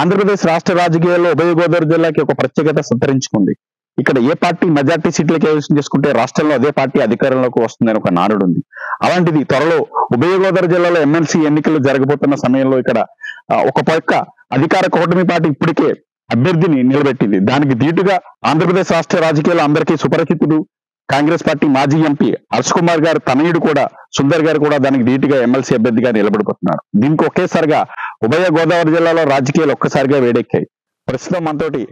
ఆంధ్రప్రదేశ్ రాష్ట్ర రాజకీయాల్లో ఉభయ గోదావరి జిల్లాకి ఒక ప్రత్యేకత సంతరించుకుంది. ఇక్కడ ఏ పార్టీ మెజార్టీ సీట్లు కైవసం చేసుకుంటే రాష్ట్రంలో అదే పార్టీ అధికారంలోకి వస్తుందని ఒక నానుడు ఉంది. అలాంటిది త్వరలో ఉభయ గోదావరి జిల్లాలో ఎమ్మెల్సీ ఎన్నికలు జరగబోతున్న సమయంలో ఇక్కడ ఒక పక్క అధికార కూటమి పార్టీ ఇప్పటికే అభ్యర్థిని నిలబెట్టింది. దానికి ధీటుగా ఆంధ్రప్రదేశ్ రాష్ట్ర రాజకీయాల్లో అందరికీ సుపరిచితుడు కాంగ్రెస్ పార్టీ మాజీ ఎంపీ హర్ష్ కుమార్ గారు తనయుడు కూడా సుందర్ గారు కూడా దానికి ధీటుగా ఎమ్మెల్సీ అభ్యర్థిగా నిలబడిపోతున్నారు. దీనికి ఒకేసారిగా ఉభయ గోదావరి జిల్లాలో రాజకీయాలు ఒక్కసారిగా వేడెక్కాయి. ప్రస్తుతం మనతోటి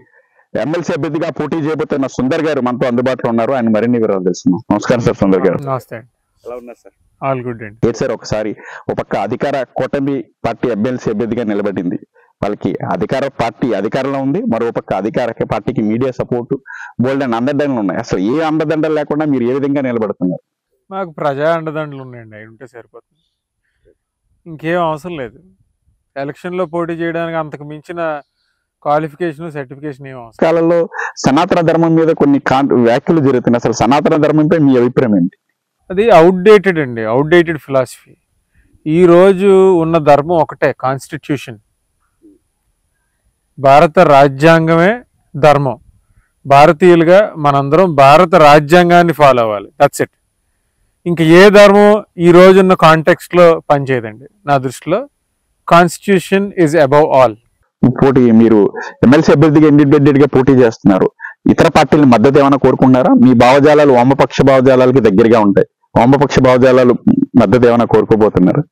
ఎమ్మెల్సీ అభ్యర్థిగా పోటీ చేయబోతున్న సుందర్ గారు మనతో అందుబాటులో ఉన్నారు. ఆయన మరిన్ని వివరాలు తెలుసుకున్నాం. నమస్కారం సార్ సుందర్ గారు. నమస్తే. ఎలా ఉన్నారు సార్? ఆల్ గుడ్ అండి. ఏంటి సార్, ఒకసారి ఒక పక్క అధికార కూటమి పార్టీ ఎమ్మెల్సీ అభ్యర్థిగా నిలబడింది. వాళ్ళకి అధికార పార్టీ అధికారంలో ఉంది, మరో పక్క అధికార పార్టీకి మీడియా సపోర్టు బోల్డ్ అండ్ అండదండలు ఉన్నాయి. అసలు ఏ అండదండలు లేకుండా మీరు ఏ విధంగా నిలబడుతున్నారు? మాకు ప్రజా అండదండలు ఉన్నాయండి, అవి ఉంటే సరిపోతుంది, ఇంకేం అవసరం లేదు. ఎలక్షన్లో పోటీ చేయడానికి అంతకు మించిన క్వాలిఫికేషన్ సర్టిఫికేషన్ ఏం అవసరం. కాలంలో సనాతన ధర్మం మీద కొన్ని వ్యాఖ్యలు జరుగుతున్నాయి. అసలు సనాతన ధర్మంపై మీ అభిప్రాయం ఏంటి? అది అవుట్డేటెడ్ అండి, అవుట్డేటెడ్ ఫిలాసఫీ. ఈరోజు ఉన్న ధర్మం ఒకటే, కాన్స్టిట్యూషన్. భారత రాజ్యాంగమే ధర్మం. భారతీయులుగా మనందరం భారత రాజ్యాంగాన్ని ఫాలో అవ్వాలి, దట్స్ ఇట్. ఇంకా ఏ ధర్మం ఈ రోజున్న కాంటెక్స్ట్లో పనిచేయదండి. నా దృష్టిలో కాన్స్టిట్యూషన్ ఈజ్ అబౌవ్ ఆల్. పోటీ మీరు ఎమ్మెల్సీ అభ్యర్థిగా ఇండిపెండెంట్ గా పోటీ చేస్తున్నారు. ఇతర పార్టీల మద్దతు ఏమైనా కోరుకుంటున్నారా? మీ భావజాలాలు వామపక్ష భావజాలాలకి దగ్గరగా ఉంటాయి. వామపక్ష భావజాలాలు మద్దతు ఏమైనా కోరుకోబోతున్నారు?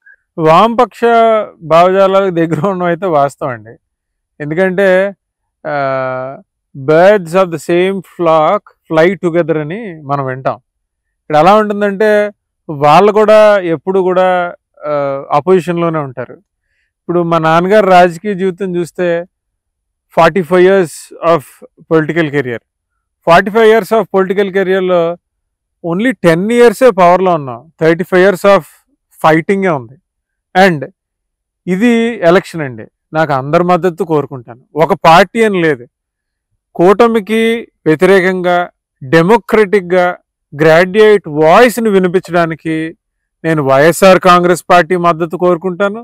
వామపక్ష భావజాలాలకు దగ్గర ఉండడం అయితే వాస్తవం అండి. ఎందుకంటే birds of the same flock fly together అని మనం వింటాం. ఇక్కడ ఎలా ఉంటుందంటే వాళ్ళు కూడా ఎప్పుడు కూడా అపోజిషన్లోనే ఉంటారు. ఇప్పుడు మా నాన్నగారు రాజకీయ జీవితం చూస్తే 45 years of political career. 45 years of political కెరియర్లో ఓన్లీ 10 years పవర్లో ఉన్నాం. 35 years ఆఫ్ ఫైటింగే ఉంది. అండ్ ఇది ఎలక్షన్ అండి. నాకు అందరి మద్దతు కోరుకుంటాను. ఒక పార్టీ అని లేదు. కూటమికి వ్యతిరేకంగా డెమోక్రటిక్గా గ్రాడ్యుయేట్ వాయిస్ని వినిపించడానికి నేను వైఎస్ఆర్ కాంగ్రెస్ పార్టీ మద్దతు కోరుకుంటాను,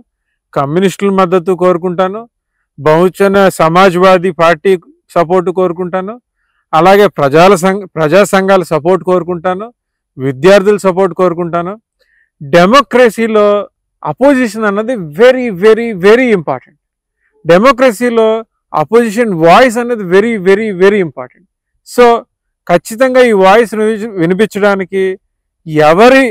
కమ్యూనిస్టుల మద్దతు కోరుకుంటాను, బహుజన సమాజ్వాదీ పార్టీ సపోర్టు కోరుకుంటాను, అలాగే ప్రజా సంఘాల సపోర్ట్ కోరుకుంటాను, విద్యార్థుల సపోర్ట్ కోరుకుంటాను. డెమోక్రసీలో అపోజిషన్ అన్నది వెరీ వెరీ వెరీ ఇంపార్టెంట్. డెమోక్రసీలో అపోజిషన్ వాయిస్ అనేది very very very important. So ఖచ్చితంగా ఈ వాయిస్ వినిపించడానికి ఎవరి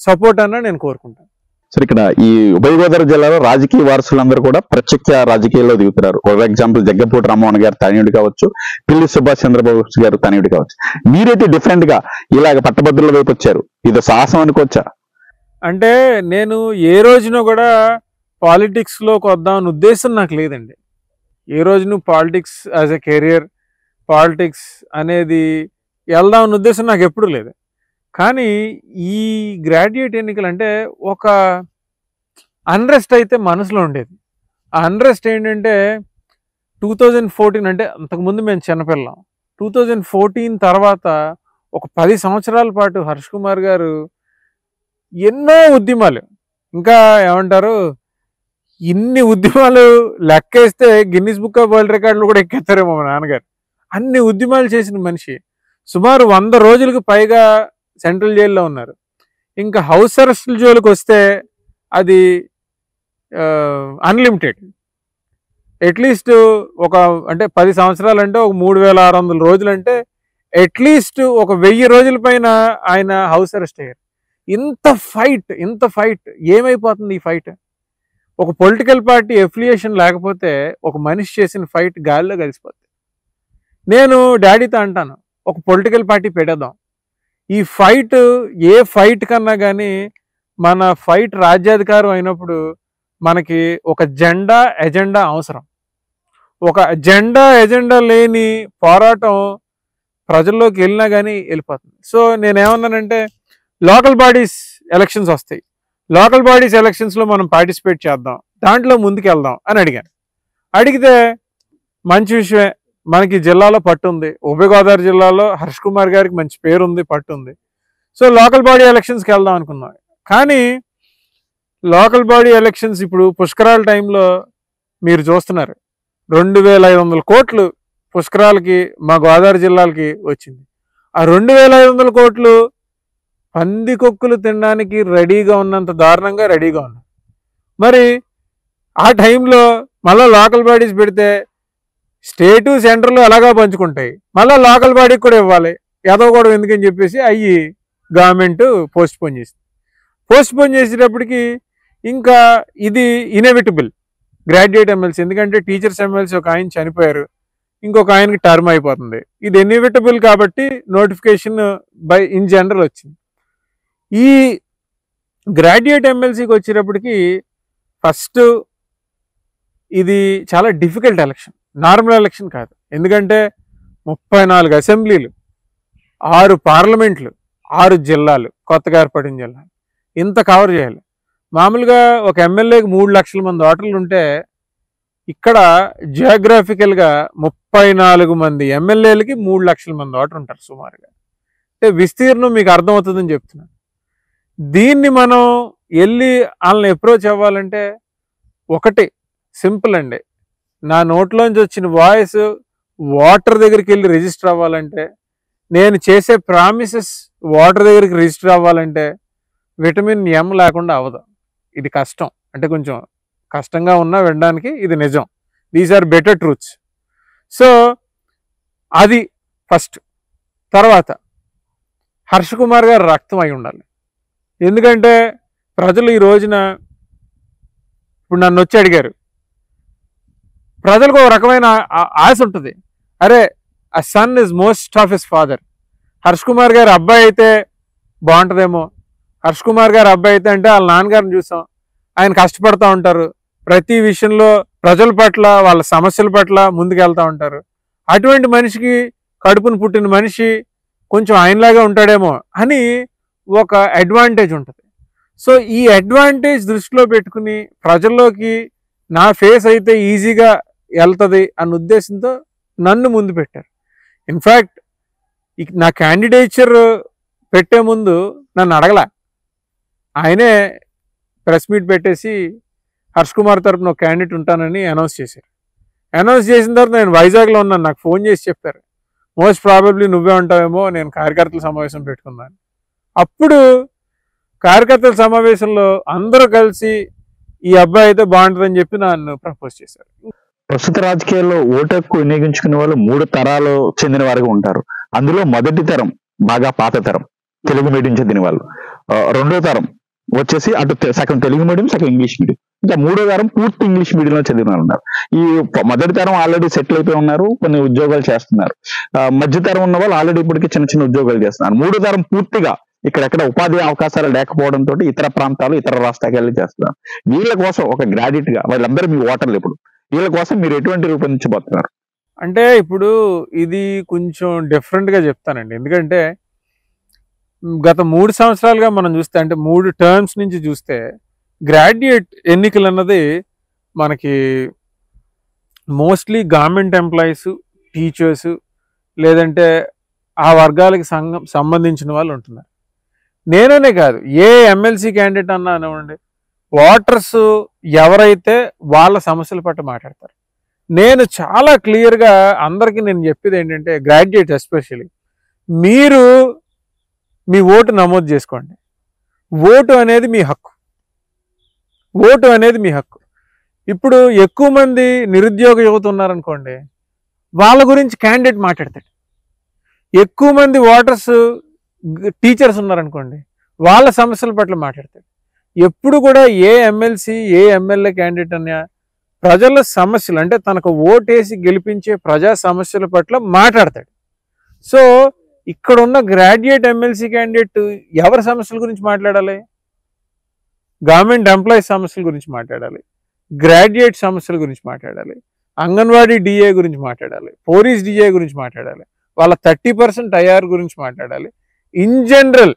సపోర్ట్ అన్నా నేను కోరుకుంటాను. సరే, ఇక్కడ ఈ ఉభయ గోదావరి జిల్లాలో రాజకీయ వారసులందరూ కూడా ప్రత్యక్ష రాజకీయాల్లో దిగుతున్నారు. ఫర్ ఎగ్జాంపుల్ జగ్గంపూడి రామ్మోహన్ గారు తనయుడు కావచ్చు, పిల్లి సుభాష్ చంద్రబోస్ గారు తనయుడు కావచ్చు. మీరైతే డిఫరెంట్ గా ఇలాగ పట్టభద్రుల వైపు వచ్చారు. ఇది సాహసం అనుకోవచ్చా? అంటే నేను ఏ రోజున కూడా పాలిటిక్స్లోకి వద్దామని ఉద్దేశం నాకు లేదండి. ఏ రోజును politics as a career, politics అనేది వెళ్దామని ఉద్దేశం నాకు ఎప్పుడూ లేదు. కానీ ఈ గ్రాడ్యుయేట్ ఎన్నికలు అంటే ఒక అన్రెస్ట్ అయితే మనసులో ఉండేది. ఆ అన్రెస్ట్ ఏంటంటే 2014 అంటే అంతకుముందు మేము చిన్నపిల్లం. 2014 తర్వాత ఒక 10 సంవత్సరాల పాటు హర్ష్ కుమార్ గారు ఎన్నో ఉద్యమాలు, ఇంకా ఏమంటారు, ఇన్ని ఉద్యమాలు లెక్కేస్తే గిన్నిస్ బుక్ ఆఫ్ వరల్డ్ రికార్డులు కూడా ఎక్కేస్తారేమో మా నాన్నగారు. అన్ని ఉద్యమాలు చేసిన మనిషి. సుమారు 100 రోజులకు పైగా సెంట్రల్ జైల్లో ఉన్నారు. ఇంకా హౌస్ అరెస్టుల జోలికి వస్తే అది అన్లిమిటెడ్. అట్లీస్ట్ ఒక అంటే 10 సంవత్సరాలు అంటే ఒక 3600 రోజులు అంటే అట్లీస్ట్ ఒక 1000 రోజుల పైన ఆయన హౌస్ అరెస్ట్ అయ్యారు. ఇంత ఫైట్ ఏమైపోతుంది ఈ ఫైట్? ఒక పొలిటికల్ పార్టీ ఎఫిలియేషన్ లేకపోతే ఒక మనిషి చేసిన ఫైట్ గాలిలో కలిసిపోతుంది. నేను డాడీతో అంటాను, ఒక పొలిటికల్ పార్టీ పెట్టేద్దాం. ఈ ఫైట్ ఏ ఫైట్ కన్నా కానీ మన ఫైట్ రాజ్యాధికారం అయినప్పుడు మనకి ఒక ఎజెండా అవసరం. ఒక ఎజెండా లేని పోరాటం ప్రజల్లోకి వెళ్ళినా కానీ వెళ్ళిపోతుంది. సో నేనేమన్నానంటే లోకల్ బాడీస్ ఎలక్షన్స్ వస్తాయి, లోకల్ బాడీస్ ఎలక్షన్స్లో మనం పార్టిసిపేట్ చేద్దాం, దాంట్లో ముందుకు వెళ్దాం అని అడిగాను. అడిగితే మంచి విషయమే, మనకి జిల్లాలో పట్టు ఉంది. ఉభయ గోదావరి జిల్లాలో హర్ష్ కుమార్ గారికి మంచి పేరుంది, పట్టు ఉంది. సో లోకల్ బాడీ ఎలక్షన్స్కి వెళ్దాం అనుకున్నాం. కానీ లోకల్ బాడీ ఎలక్షన్స్ ఇప్పుడు పుష్కరాల టైంలో మీరు చూస్తున్నారు, 2,500 కోట్లు పుష్కరాలకి మా గోదావరి జిల్లాలకి వచ్చింది. ఆ 2,500 కోట్లు పందికొక్కులు తినడానికి రెడీగా ఉన్నంత దారుణంగా రెడీగా ఉన్నాయి. మరి ఆ టైంలో మళ్ళీ లోకల్ బాడీస్ పెడితే స్టేటు సెంటర్లు ఎలాగా పంచుకుంటాయి, మళ్ళీ లోకల్ బాడీకి కూడా ఇవ్వాలి, ఏదో కూడా ఎందుకని చెప్పేసి అయ్యి గవర్నమెంట్ పోస్ట్ పోన్ చేసేటప్పటికి ఇంకా ఇది ఇన్ఎవిటబుల్ గ్రాడ్యుయేట్ ఎమ్మెల్సీ. ఎందుకంటే టీచర్స్ ఎమ్మెల్సీ ఒక ఆయన చనిపోయారు, ఇంకొక ఆయనకి టర్మ్ అయిపోతుంది. ఇది ఇన్ఎవిటబుల్ కాబట్టి నోటిఫికేషన్ ఇన్ జనరల్ వచ్చింది. ఈ గ్రాడ్యుయేట్ ఎమ్మెల్సీకి వచ్చేటప్పటికి ఫస్ట్ ఇది చాలా డిఫికల్ట్ ఎలక్షన్, నార్మల్ ఎలక్షన్ కాదు. ఎందుకంటే 34 అసెంబ్లీలు, 6 పార్లమెంట్లు, 6 జిల్లాలు, కొత్తగా ఏర్పడిన జిల్లాలు, ఇంత కవర్ చేయాలి. మామూలుగా ఒక ఎమ్మెల్యేకి 3 లక్షల మంది ఓటర్లు ఉంటే ఇక్కడ జియోగ్రాఫికల్గా 34 మంది ఎమ్మెల్యేలకి 3 లక్షల మంది ఓటర్ ఉంటారు సుమారుగా. అంటే విస్తీర్ణం మీకు అర్థమవుతుందని చెప్తున్నాను. దీన్ని మనం వెళ్ళి వాళ్ళని అప్రోచ్ అవ్వాలంటే ఒకటి సింపుల్ అండి, నా నోట్లోంచి వచ్చిన వాయిస్ ఓటర్ దగ్గరికి వెళ్ళి రిజిస్టర్ అవ్వాలంటే, నేను చేసే ప్రామిసెస్ ఓటర్ దగ్గరికి రిజిస్టర్ అవ్వాలంటే విటమిన్ ఎం లేకుండా అవ్వదు. ఇది కష్టం, అంటే కొంచెం కష్టంగా ఉన్నా వినడానికి ఇది నిజం. These are better truths. So అది ఫస్ట్. తర్వాత హర్ష్ కుమార్ గారు రక్తం అయి ఉండాలి. ఎందుకంటే ప్రజలు ఈ రోజున ఇప్పుడు నన్ను వచ్చి అడిగారు, ప్రజలకు ఒక రకమైన ఆశ ఉంటుంది, అరే ఆ son is most of his father. Harsh Kumar గారి అబ్బాయి అయితే బాగుంటుందేమో, హర్ష్ కుమార్ గారి అబ్బాయి అయితే అంటే వాళ్ళ నాన్నగారిని చూసాం, ఆయన కష్టపడుతూ ఉంటారు, ప్రతి విషయంలో ప్రజల పట్ల వాళ్ళ సమస్యల పట్ల ముందుకెళ్తూ ఉంటారు, అటువంటి మనిషికి కడుపును పుట్టిన మనిషి కొంచెం ఆయనలాగా ఉంటాడేమో అని ఒక అడ్వాంటేజ్ ఉంటుంది. సో ఈ అడ్వాంటేజ్ దృష్టిలో పెట్టుకుని ప్రజల్లోకి నా ఫేస్ అయితే ఈజీగా వెళ్తుంది అన్న ఉద్దేశంతో నన్ను ముందు పెట్టారు. ఇన్ఫ్యాక్ట్ నా క్యాండిడేచర్ పెట్టే ముందు నన్ను అడగలా, ఆయనే ప్రెస్ మీట్ పెట్టేసి హర్ష్ కుమార్ తరపున ఒక క్యాండిడేట్ ఉంటానని అనౌన్స్ చేశారు. అనౌన్స్ చేసిన తర్వాత నేను వైజాగ్లో ఉన్నాను, నాకు ఫోన్ చేసి చెప్పారు, మోస్ట్ ప్రాబబ్లీ నువ్వే ఉంటావేమో, నేను కార్యకర్తల సమావేశం పెట్టుకున్నాను. అప్పుడు కార్యకర్తల సమావేశంలో అందరూ కలిసి ఈ అబ్బాయి అయితే బాగుంటుందని చెప్పి నన్ను ప్రపోజ్ చేశారు. ప్రస్తుత రాజకీయాల్లో ఓటు హక్కు వినియోగించుకునే వాళ్ళు 3 తరాలు చెందిన వారుగా ఉంటారు. అందులో మొదటి తరం బాగా పాత తరం, తెలుగు మీడియం చదివిన వాళ్ళు. రెండో తరం వచ్చేసి అటు సగం తెలుగు మీడియం, సగం ఇంగ్లీష్ మీడియం. ఇంకా మూడో తరం పూర్తి ఇంగ్లీష్ మీడియంలో చదివిన వాళ్ళు ఉన్నారు. ఈ మొదటి తరం ఆల్రెడీ సెటిల్ అయిపోయి ఉన్నారు, కొన్ని ఉద్యోగాలు చేస్తున్నారు. మధ్య తరం ఉన్న వాళ్ళు ఆల్రెడీ ఇప్పటికీ చిన్న చిన్న ఉద్యోగాలు చేస్తున్నారు. మూడో తరం పూర్తిగా ఇక్కడెక్కడ ఉపాధి అవకాశాలు లేకపోవడంతో ఇతర ప్రాంతాలు, ఇతర రాష్ట్రాలకు వెళ్ళి చేస్తున్నారు. వీళ్ళ కోసం ఒక గ్రాడ్యుయేట్ గా, వాళ్ళందరూ మీ ఓటర్లు, ఇప్పుడు వీళ్ళ కోసం మీరు ఎటువంటి రూపొందించబోతున్నారు? అంటే ఇప్పుడు ఇది కొంచెం డిఫరెంట్గా చెప్తానండి. ఎందుకంటే గత 3 సంవత్సరాలుగా మనం చూస్తే, అంటే 3 టర్మ్స్ నుంచి చూస్తే గ్రాడ్యుయేట్ ఎన్నికలు అన్నది మనకి మోస్ట్లీ గవర్నమెంట్ ఎంప్లాయీస్, టీచర్స్, లేదంటే ఆ వర్గాలకి సంబంధించిన వాళ్ళు ఉంటున్నారు. నేననే కాదు, ఏ ఎమ్మెల్సీ క్యాండిడేట్ అన్నా అనివ్వండి, ఓటర్స్ ఎవరైతే వాళ్ళ సమస్యల పట్ల మాట్లాడతారు. నేను చాలా క్లియర్గా అందరికీ నేను చెప్పేది ఏంటంటే, గ్రాడ్యుయేట్ ఎస్పెషల్లీ మీరు మీ ఓటు నమోదు చేసుకోండి. ఓటు అనేది మీ హక్కు, ఓటు అనేది మీ హక్కు. ఇప్పుడు ఎక్కువ మంది నిరుద్యోగ యువత ఉన్నారనుకోండి, వాళ్ళ గురించి క్యాండిడేట్ మాట్లాడతాడు. ఎక్కువ మంది ఓటర్స్ టీచర్స్ ఉన్నారనుకోండి, వాళ్ళ సమస్యల పట్ల మాట్లాడతాడు. ఎప్పుడు కూడా ఏ ఎమ్మెల్సీ, ఏ ఎమ్మెల్యే క్యాండిడేట్ అన్నా ప్రజల సమస్యలు, అంటే తనకు ఓటేసి గెలిపించే ప్రజా సమస్యల పట్ల మాట్లాడతాడు. సో ఇక్కడ ఉన్న గ్రాడ్యుయేట్ ఎమ్మెల్సీ క్యాండిడేట్ ఎవరి సమస్యల గురించి మాట్లాడాలి? గవర్నమెంట్ ఎంప్లాయీస్ సమస్యల గురించి మాట్లాడాలి, గ్రాడ్యుయేట్ సమస్యల గురించి మాట్లాడాలి, అంగన్వాడీ డిఏ గురించి మాట్లాడాలి, పోలీస్ డిఏ గురించి మాట్లాడాలి, వాళ్ళ 30% ఐఆర్ గురించి మాట్లాడాలి. ఇన్ జనరల్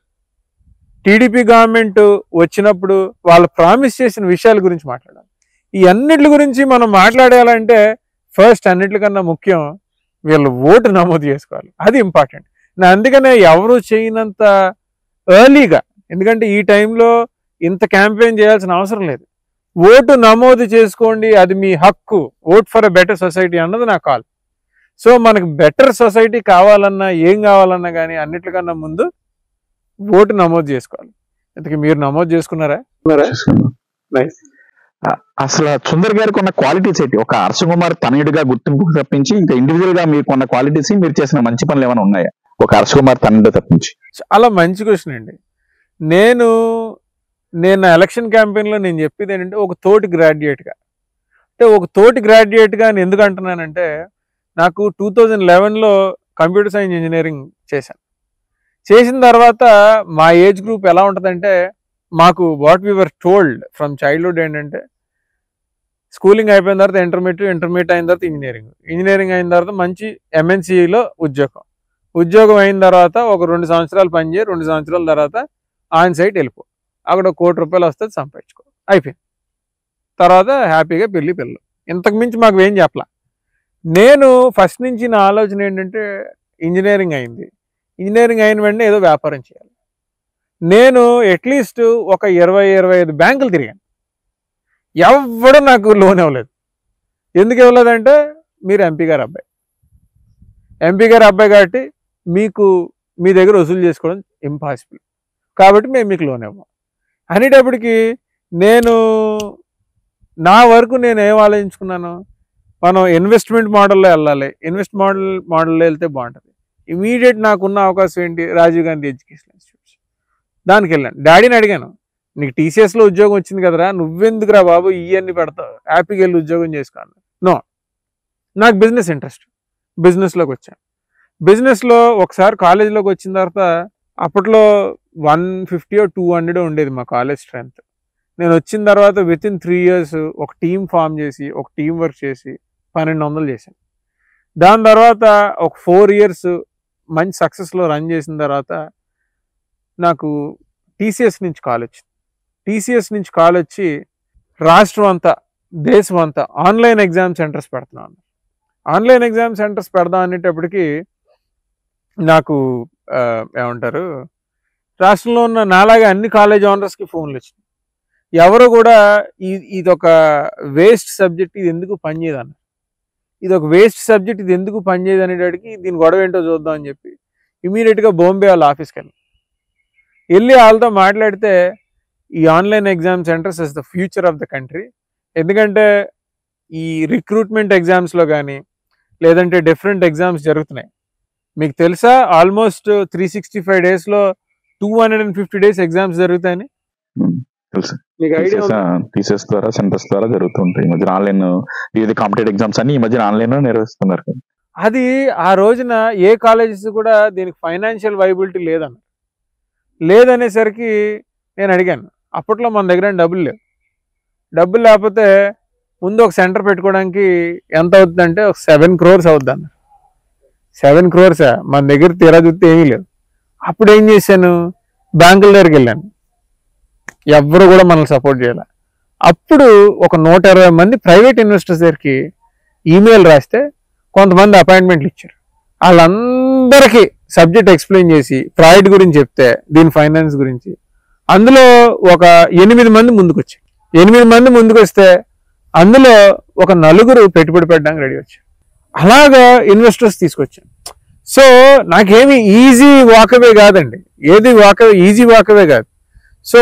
టీడీపీ గవర్నమెంట్ వచ్చినప్పుడు వాళ్ళు ప్రామిస్ చేసిన విషయాల గురించి మాట్లాడాలి. ఈ అన్నిటి గురించి మనం మాట్లాడాలంటే ఫస్ట్ అన్నిటికన్నా ముఖ్యం వీళ్ళు ఓటు నమోదు చేసుకోవాలి, అది ఇంపార్టెంట్. అందుకనే ఎవరు చేయనంత ఎర్లీగా, ఎందుకంటే ఈ టైంలో ఇంత క్యాంపెయిన్ చేయాల్సిన అవసరం లేదు, ఓటు నమోదు చేసుకోండి, అది మీ హక్కు, vote for a better society అన్నది నా కాల్. సో మనకు బెటర్ సొసైటీ కావాలన్నా ఏం కావాలన్నా కానీ అన్నిటికన్నా ముందు ఓటు నమోదు చేసుకోవాలి. ఇంతకీ మీరు నమోదు చేసుకున్నారా? అసలు సుందర్ గారికి ఉన్న క్వాలిటీస్ ఏంటి? ఒక హర్ష కుమార్ తనయుడిగా గుర్తింపు తప్పించి ఇంకా ఇండివిజువల్ గా మీకు ఉన్న క్వాలిటీస్, మీరు చేసిన మంచి పనులు ఏమైనా ఉన్నాయా ఒక హర్ష కుమార్ తనయుడు తప్పించి? చాలా మంచి క్వశ్చన్ అండి. నేను నా ఎలక్షన్ క్యాంపెయిన్లో నేను చెప్పేది ఏంటంటే, ఒక తోటి గ్రాడ్యుయేట్గా, అంటే ఒక తోటి గ్రాడ్యుయేట్గా నేను ఎందుకు అంటున్నానంటే, నాకు 2011లో కంప్యూటర్ సైన్స్ ఇంజనీరింగ్ చేసిన తర్వాత మా ఏజ్ గ్రూప్ ఎలా ఉంటుందంటే, మాకు what we were told from childhood ఏంటంటే, స్కూలింగ్ అయిపోయిన తర్వాత ఇంటర్మీడియట్ అయిన తర్వాత ఇంజనీరింగ్ అయిన తర్వాత మంచి ఎంఎన్సీలో ఉద్యోగం అయిన తర్వాత ఒక 2 సంవత్సరాలు పనిచేయి, 2 సంవత్సరాల తర్వాత ఆన్ సైట్ వెళ్ళిపో, అక్కడ ₹1,00,00,000 వస్తుంది, సంపాదించుకో, అయిపోయింది. తర్వాత హ్యాపీగా పిల్లలు. ఇంతకు మించి మాకు ఏం చెప్పలా. నేను ఫస్ట్ నుంచి నా ఆలోచన ఏంటంటే, ఇంజనీరింగ్ అయిన వెంటనే ఏదో వ్యాపారం చేయాలి. నేను అట్లీస్ట్ ఒక 20-25 బ్యాంకులు తిరిగాను. ఎవడు నాకు లోన్ ఇవ్వలేదు. ఎందుకు ఇవ్వలేదంటే, మీరు ఎంపీ గారు అబ్బాయి కాబట్టి మీ దగ్గర వసూలు చేసుకోవడం ఇంపాసిబుల్, కాబట్టి మేము మీకు లోన్ ఇవ్వం అనేటప్పటికి నేను నా వరకు నేను ఏం ఆలోచించుకున్నాను, మనం ఇన్వెస్ట్మెంట్ మోడల్లో వెళ్ళాలి, మోడల్లో వెళ్తే బాగుంటుంది. ఇమీడియట్ నాకున్న అవకాశం ఏంటి, రాజీవ్ గాంధీ ఎడ్యుకేషన్ ఇన్స్టిట్యూట్స్. దానికి వెళ్ళాను. డాడీని అడిగాను, నీకు టీసీఎస్లో ఉద్యోగం వచ్చింది కదరా, నువ్వెందుకురా బాబు ఇవన్నీ పెడతావు, హ్యాపీగా వెళ్ళి ఉద్యోగం చేసుకోను. నో, నాకు బిజినెస్ ఇంట్రెస్ట్, బిజినెస్లోకి వచ్చాను. బిజినెస్లో ఒకసారి కాలేజీలోకి వచ్చిన తర్వాత, అప్పట్లో 150 or 200 ఉండేది మా కాలేజ్ స్ట్రెంత్. నేను వచ్చిన తర్వాత విత్ ఇన్ 3 years ఒక టీం ఫామ్ చేసి, ఒక టీం వర్క్ చేసి 1200 చేశాను. దాని తర్వాత ఒక 4 years మంచి సక్సెస్లో రన్ చేసిన తర్వాత నాకు టీసీఎస్ నుంచి కాల్ వచ్చి రాష్ట్రం అంతా, దేశం అంతా ఆన్లైన్ ఎగ్జామ్ సెంటర్స్ పెడుతున్నాను. ఆన్లైన్ ఎగ్జామ్ సెంటర్స్ పెడదాం అనేటప్పటికి నాకు ఏమంటారు, రాష్ట్రంలో ఉన్న నాలాగా అన్ని కాలేజ్ ఓనర్స్కి ఫోన్లు వచ్చినాయి. ఎవరు కూడా ఇదొక వేస్ట్ సబ్జెక్ట్, ఇది ఎందుకు పనిచేయదు అన్నారు. ఇది ఎందుకు పనిచేయదు అనేటడికి దీని గొడవ ఏంటో చూద్దాం అని చెప్పి ఇమీడియట్గా బాంబే వాళ్ళ ఆఫీస్కి వెళ్ళి వాళ్ళతో మాట్లాడితే, ఈ online exam centres is the future of the country. ఎందుకంటే ఈ రిక్రూట్మెంట్ ఎగ్జామ్స్లో కానీ లేదంటే డిఫరెంట్ ఎగ్జామ్స్ జరుగుతున్నాయి. మీకు తెలుసా, ఆల్మోస్ట్ 365 daysలో 250 days ఎగ్జామ్స్ జరుగుతాయని. టీసీఎస్ ద్వారా, సెంటర్స్ ద్వారా జరుగుతుంటాయి. ఈ మధ్య ఆన్లైన్ వివిధ కాంపిటేటివ్ ఎగ్జామ్స్ అన్ని ఈ మధ్య ఆన్లైన్ లో నిర్వహిస్తున్నారు. అది ఆ రోజున ఏ కాలేజెస్ కూడా దీనికి ఫైనాన్షియల్ వైబిలిటీ లేదనేసరికి నేను అడిగాను. అప్పట్లో మన దగ్గర డబ్బులు లేకపోతే ముందు ఒక సెంటర్ పెట్టుకోవడానికి ఎంత అవుతుందంటే ఒక 7 crores అవుద్ది అన్నారు. 7 crores మన దగ్గర తీరా చూస్తే ఏమీ లేదు. అప్పుడు ఏం చేశాను, బ్యాంకుల దగ్గరికి వెళ్ళాను. ఎవ్వరు కూడా మనల్ని సపోర్ట్ చేయాలి. అప్పుడు ఒక 120 మంది ప్రైవేట్ ఇన్వెస్టర్స్ దగ్గరికి ఈమెయిల్ రాస్తే కొంతమంది అపాయింట్మెంట్లు ఇచ్చారు. వాళ్ళందరికీ సబ్జెక్ట్ ఎక్స్ప్లెయిన్ చేసి ప్రాజెక్ట్ గురించి చెప్తే, దీని ఫైనాన్స్ గురించి, అందులో ఒక 8 మంది ముందుకు వచ్చారు. 8 మంది ముందుకు వస్తే అందులో ఒక 4 పెట్టుబడి పెట్టడానికి రెడీ వచ్చారు. అలాగా ఇన్వెస్టర్స్ తీసుకొచ్చాను. సో నాకేమి ఈజీ వాకవే కాదండి, ఈజీ వాకవే కాదు. సో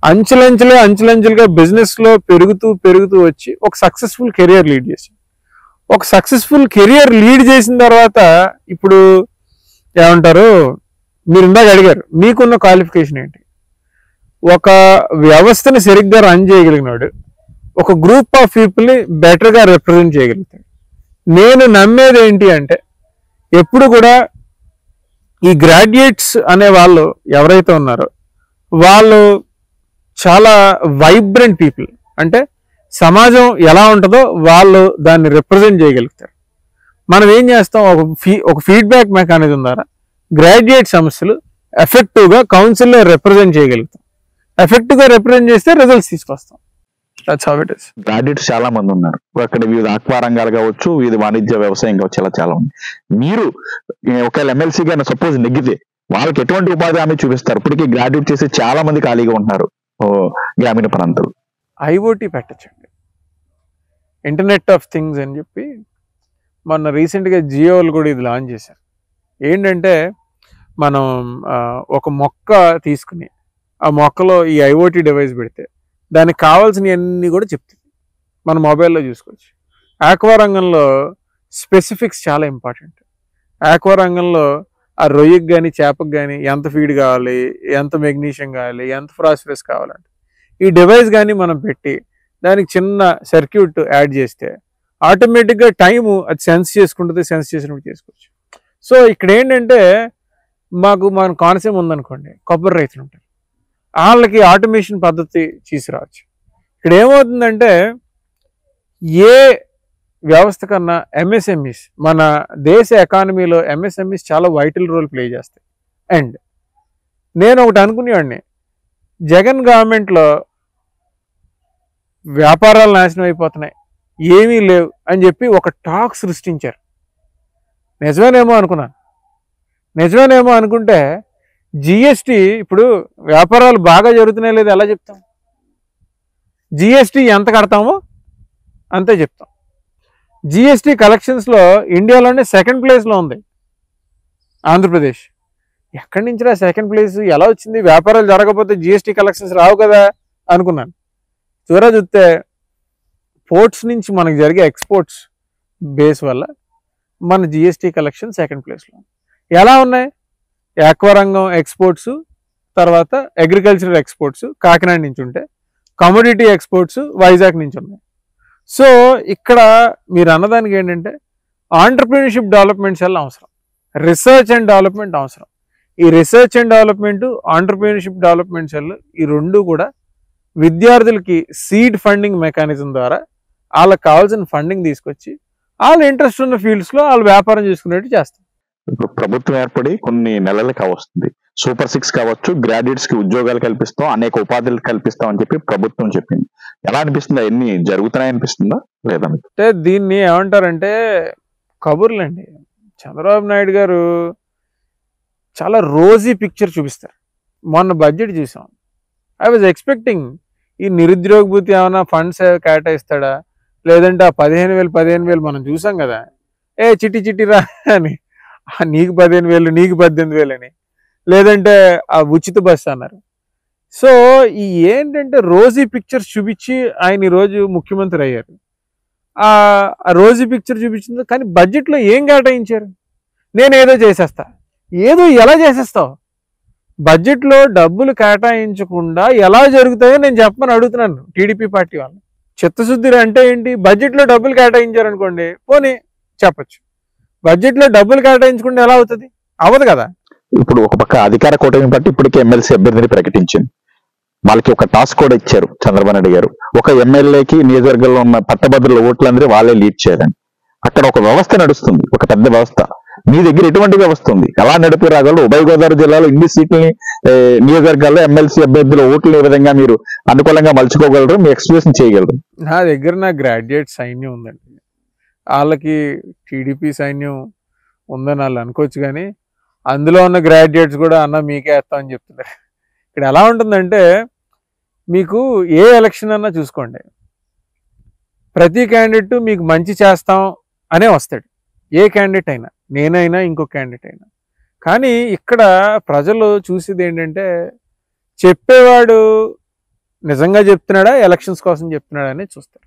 అంచెలంచెలుగా బిజినెస్లో పెరుగుతూ వచ్చి ఒక సక్సెస్ఫుల్ కెరియర్ లీడ్ చేసిన తర్వాత ఇప్పుడు ఏమంటారు, మీరు ఇందాక అడిగారు మీకున్న క్వాలిఫికేషన్ ఏంటి. ఒక వ్యవస్థని సరిగ్గా రన్ చేయగలిగినాడు, ఒక గ్రూప్ ఆఫ్ పీపుల్ని బెటర్గా రిప్రజెంట్ చేయగలుగుతాడు. నేను నమ్మేది ఏంటి అంటే, ఎప్పుడు కూడా ఈ గ్రాడ్యుయేట్స్ అనే వాళ్ళు ఎవరైతే ఉన్నారో వాళ్ళు చాలా వైబ్రెంట్ పీపుల్. అంటే సమాజం ఎలా ఉంటుందో వాళ్ళు దాన్ని రిప్రజెంట్ చేయగలుగుతారు. మనం ఏం చేస్తాం, ఒక ఫీడ్బ్యాక్ మెకానిజం ద్వారా గ్రాడ్యుయేట్ సమస్యలు ఎఫెక్టివ్గా కౌన్సిల్లో రిప్రజెంట్ చేయగలుగుతాం. ఎఫెక్టివ్గా రిప్రజెంట్ చేస్తే రిజల్ట్స్ తీసుకొస్తాం. గ్రాడ్యుయేట్స్ చాలా మంది ఉన్నారు. అక్కడ వివిధ ఆక్వా రంగాలు కావచ్చు, వివిధ వాణిజ్య వ్యవసాయం కావచ్చు, చాలా ఉంది. మీరు ఒకవేళ ఎమ్మెల్సీగా సపోజ్ నెగ్గితే వాళ్ళకి ఎటువంటి ఉపాధి హామీ చూపిస్తారు? ఇప్పటికీ గ్రాడ్యుయేట్ చేసి చాలా మంది ఖాళీగా ఉంటున్నారు గ్రామీణ ప్రాంతాలు. ఐఓటీ పెట్టచ్చండి, ఇంటర్నెట్ ఆఫ్ థింగ్స్ అని చెప్పి. మొన్న రీసెంట్గా జియో వాళ్ళు కూడా ఇది లాంచ్ చేశారు. ఏంటంటే మనం ఒక మొక్క తీసుకుని ఆ మొక్కలో ఈ ఐఓటీ డివైస్ పెడితే దానికి కావాల్సినవన్నీ కూడా చెప్తుంది, మన మొబైల్లో చూసుకోవచ్చు. ఆక్వా రంగంలో స్పెసిఫిక్స్ చాలా ఇంపార్టెంట్. ఆక్వా రంగంలో ఆ రొయ్యకి కానీ చేపకు కానీ ఎంత ఫీడ్ కావాలి, ఎంత మెగ్నీషియం కావాలి, ఎంత ఫాస్ఫరస్ కావాలంటే ఈ డివైస్ కానీ మనం పెట్టి దానికి చిన్న సర్క్యూట్ యాడ్ చేస్తే ఆటోమేటిక్గా టైము అది సెన్స్ చేసుకుంటుంది, సెన్స్ చేసినప్పుడు చేసుకోవచ్చు. సో ఇక్కడ ఏంటంటే మన కోనసీమ ఉందనుకోండి, కొబ్బరి రైతులు ఉంటారు, వాళ్ళకి ఆటోమేషన్ పద్ధతి తీసుకురావచ్చు. ఇక్కడ ఏమవుతుందంటే ఏ వ్యవస్థ కన్నా ఎంఎస్ఎంఈస్, మన దేశ ఎకానమీలో ఎంఎస్ఎంఈస్ చాలా వైటల్ రోల్ ప్లే చేస్తాయి. అండ్ నేను ఒకటి అనుకునేవాడిని, జగన్ గవర్నమెంట్లో వ్యాపారాలు నాశనం అయిపోతున్నాయి, ఏమీ లేవు అని చెప్పి ఒక టాక్ సృష్టించారు. నిజమేనేమో అనుకున్నాను. నిజమేనేమో అనుకుంటే జిఎస్టీ, ఇప్పుడు వ్యాపారాలు బాగా జరుగుతున్నాయి లేదు ఎలా చెప్తాం? జిఎస్టీ ఎంత కడతామో అంతే చెప్తాం. జిఎస్టీ కలెక్షన్స్లో ఇండియాలోనే సెకండ్ ప్లేస్లో ఉంది ఆంధ్రప్రదేశ్. ఎక్కడి నుంచి రా సెకండ్ ప్లేస్, ఎలా వచ్చింది? వ్యాపారాలు జరగకపోతే జిఎస్టీ కలెక్షన్స్ రావు కదా అనుకున్నాను. చూరా చూస్తే పోర్ట్స్ నుంచి మనకు జరిగే ఎక్స్పోర్ట్స్ బేస్ వల్ల మన జిఎస్టీ కలెక్షన్ సెకండ్ ప్లేస్లో. ఎలా ఉన్నాయి? ఆక్వా రంగం ఎక్స్పోర్ట్స్, తర్వాత అగ్రికల్చరల్ ఎక్స్పోర్ట్స్ కాకినాడ నుంచి ఉంటే, కమోడిటీ ఎక్స్పోర్ట్స్ వైజాగ్ నుంచి ఉన్నాయి. సో ఇక్కడ మీరు అన్నదానికి ఏంటంటే ఆంటర్ప్రీనర్షిప్ డెవలప్మెంట్ సెల్ అవసరం, రీసెర్చ్ అండ్ డెవలప్మెంట్ అవసరం. ఈ research and development, entrepreneurship development cell ఈ రెండు కూడా విద్యార్థులకి సీడ్ ఫండింగ్ మెకానిజం ద్వారా వాళ్ళకి కావాల్సిన ఫండింగ్ తీసుకొచ్చి వాళ్ళ ఇంట్రెస్ట్ ఉన్న ఫీల్డ్స్లో వాళ్ళు వ్యాపారం చేసుకునేట్టు చేస్తారు. ఇప్పుడు ప్రభుత్వం ఏర్పడి కొన్ని నెలలకి వస్తుంది, సూపర్ 6 కావచ్చు, గ్రాడ్యుయేట్స్ కి ఉద్యోగాలు కల్పిస్తాం, అనేక ఉపాధులు కల్పిస్తాం అని చెప్పి ప్రభుత్వం చెప్పింది. ఎలా అనిపిస్తుందా? ఎన్ని జరుగుతున్నాయి అనిపిస్తుందా లేదా? అంటే దీన్ని ఏమంటారంటే కబుర్లండి. చంద్రబాబు నాయుడు గారు చాలా రోజీ పిక్చర్ చూపిస్తారు. మొన్న బడ్జెట్ చూసాం, ఐ వాజ్ ఎక్స్పెక్టింగ్ ఈ నిరుద్యోగ భృతి ఏమైనా ఫండ్స్ కేటాయిస్తాడా, లేదంటే ఆ 15,000 మనం చూసాం కదా, చిట్టి చిట్టి రా అని, నీకు 15,000 నీకు 18,000 అని, లేదంటే ఆ ఉచిత బస్సు అన్నారు. సో ఈ ఏంటంటే రోజీ పిక్చర్స్ చూపించి ఆయన ఈరోజు ముఖ్యమంత్రి అయ్యారు. ఆ రోజీ పిక్చర్ చూపించింది, కానీ బడ్జెట్లో ఏం కేటాయించారు? నేను ఏదో చేసేస్తా, ఏదో ఎలా చేసేస్తావు? బడ్జెట్లో డబ్బులు కేటాయించకుండా ఎలా జరుగుతాయో నేను చెప్పమని అడుగుతున్నాను టీడీపీ పార్టీ వాళ్ళు. చిత్తశుద్ధి అంటే ఏంటి? బడ్జెట్లో డబ్బులు కేటాయించారనుకోండి, పోనీ చెప్పచ్చు. బడ్జెట్లో డబ్బులు కేటాయించకుండా ఎలా అవుతుంది? అవ్వదు కదా. ఇప్పుడు ఒక పక్క అధికార కూటమి బట్టి ఇప్పటికే ఎమ్మెల్సీ అభ్యర్థిని ప్రకటించింది. వాళ్ళకి ఒక టాస్క్ కూడా ఇచ్చారు చంద్రబాబు నాయుడు గారు, ఒక ఎమ్మెల్యేకి నియోజకవర్గంలో ఉన్న పట్టభద్రుల ఓట్లందరూ వాళ్ళే లీడ్ చేయాలని. అక్కడ ఒక వ్యవస్థ నడుస్తుంది, ఒక పెద్ద వ్యవస్థ. మీ దగ్గర ఎటువంటి వ్యవస్థ ఉంది? ఎలా నడిపి రాగలరు? ఉభయ గోదావరి జిల్లాలో ఇన్ని సీట్లని, నియోజకవర్గాల్లో ఎమ్మెల్సీ అభ్యర్థుల ఓట్లు ఏ విధంగా మీరు అనుకూలంగా మలుచుకోగలరు, మీ ఎక్స్ప్రెషన్ చేయగలరు? నా దగ్గర నా గ్రాడ్యుయేట్ సైన్యం ఉందండి. వాళ్ళకి టీడీపీ సైన్యం ఉందని వాళ్ళు అనుకోవచ్చు, కానీ అందులో ఉన్న గ్రాడ్యుయేట్స్ కూడా అన్న మీకే వేస్తామని చెప్తున్నారు. ఇక్కడ ఎలా ఉంటుందంటే మీకు ఏ ఎలక్షన్ అన్నా చూసుకోండి, ప్రతి క్యాండిడేట్ మీకు మంచి చేస్తాం అనే వస్తాడు, ఏ క్యాండిడేట్ అయినా, నేనైనా ఇంకో క్యాండిడేట్ అయినా. కానీ ఇక్కడ ప్రజలు చూసేది ఏంటంటే చెప్పేవాడు నిజంగా చెప్తున్నాడా, ఎలక్షన్స్ కోసం చెప్తున్నాడా అని చూస్తారు.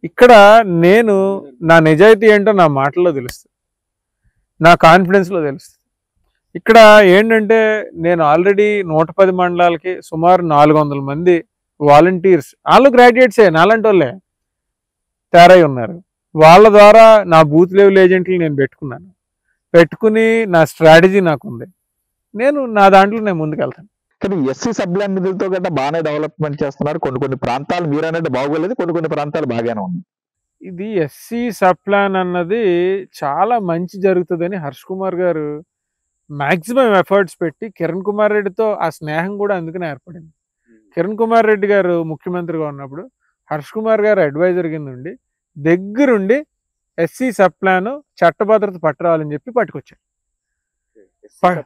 ఇక్కడ నేను నా నిజాయితీ ఏంటో నా మాటల్లో తెలుస్తుంది, నా కాన్ఫిడెన్స్లో తెలుస్తుంది. ఇక్కడ ఏంటంటే నేను ఆల్రెడీ 110 మండలాలకి సుమారు 400 మంది వాలంటీర్స్, వాళ్ళు గ్రాడ్యుయేట్సే, నాలాంటి వాళ్ళే తయారై ఉన్నారు. వాళ్ళ ద్వారా నా బూత్ లెవెల్ ఏజెంట్లు నేను పెట్టుకుని నా స్ట్రాటజీ నాకుంది, నేను నా దాంట్లో నేను ముందుకెళ్తాను. కానీ ఎస్సీ సబ్లాన్ నిధులతో గట్రా బాగానే డెవలప్మెంట్ చేస్తున్నారు. కొన్ని ప్రాంతాలు మీరు అన్నట్టు బాగోలేదు, కొన్ని ప్రాంతాలు బాగానే ఉన్నాయి. ఇది ఎస్సీ సబ్ ప్లాన్ అన్నది చాలా మంచి జరుగుతుందని హర్ష్ కుమార్ గారు మ్యాక్సిమం ఎఫర్ట్స్ పెట్టి, కిరణ్ కుమార్ రెడ్డితో ఆ స్నేహం కూడా అందుకనే ఏర్పడింది. కిరణ్ కుమార్ రెడ్డి గారు ముఖ్యమంత్రిగా ఉన్నప్పుడు హర్ష్ కుమార్ గారు అడ్వైజర్ కింద ఉండి దగ్గరుండి ఎస్సీ సబ్ ప్లాన్ చట్టభద్రత పట్టురావాలని చెప్పి పట్టుకొచ్చారు.